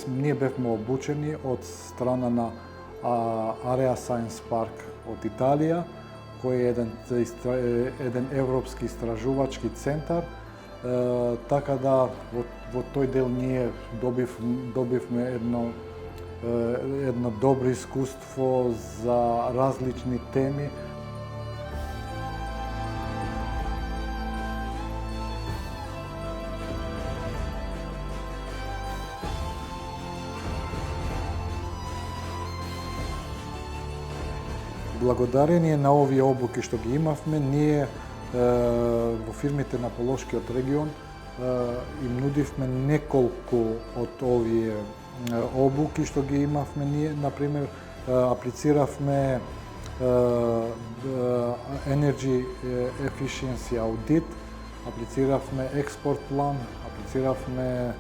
ние бевме обучени од страна на Area Science Park од Италија, кој е еден европски истражувачки центар, така да во тој дел ние добивме едно добро искуство за различни теми. Благодарение на овие обуки што ги имавме, ние во фирмите на Полошкиот регион им нудивме неколку од овие обуки што ги имавме ние. Например, аплициравме Energy Efficiency Audit, аплициравме експорт план, аплициравме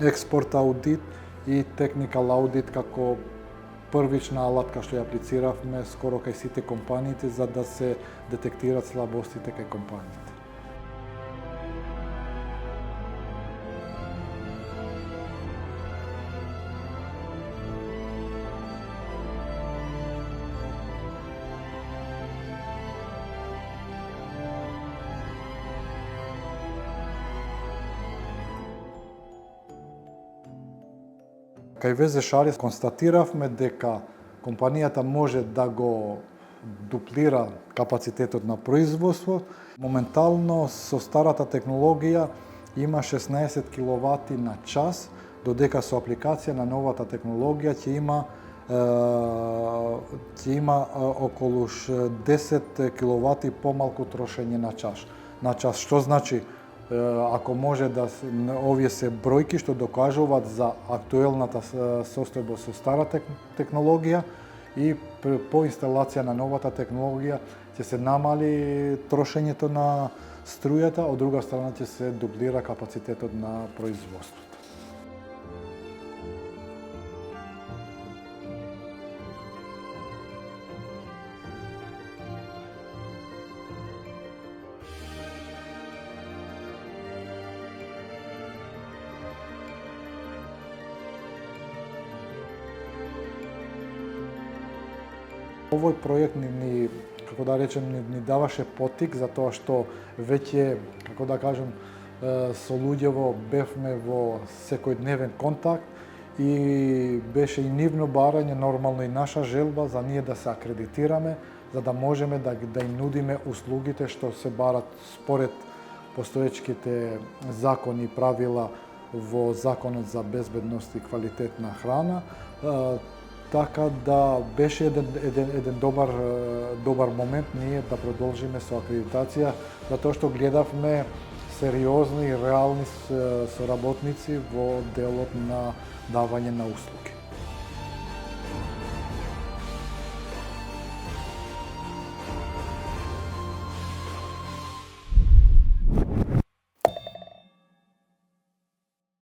експорт аудит и Technical Audit како првична алатка што ја аплициравме скоро кај сите компаниите за да се детектират слабостите кај компаниите. Кај ВЗ Шарис констатиравме дека компанијата може да го дуплира капацитетот на производство. Моментално со старата технологија има 16 киловати на час, додека со апликација на новата технологија ќе има околу 10 киловати помалку трошење на час. Што значи, ако може да овие се бројки што докажуваат за актуелната состојба со стара технологија и по инсталација на новата технологија ќе се намали трошењето на струјата, од друга страна ќе се дублира капацитетот на производството. Овој проект ни како да речем, ни даваше поттик за тоа што веќе, како да кажем, со луѓево бевме во секојдневен контакт и беше и нивно барање, нормално и наша желба за ние да се акредитираме, за да можеме да им нудиме услугите што се барат според постоечките закони и правила во Законот за безбедност и квалитет на храна. Така да беше еден добар момент ние да продолжиме со акредитација, затоа што гледавме сериозни и реални соработници во делот на давање на услуги.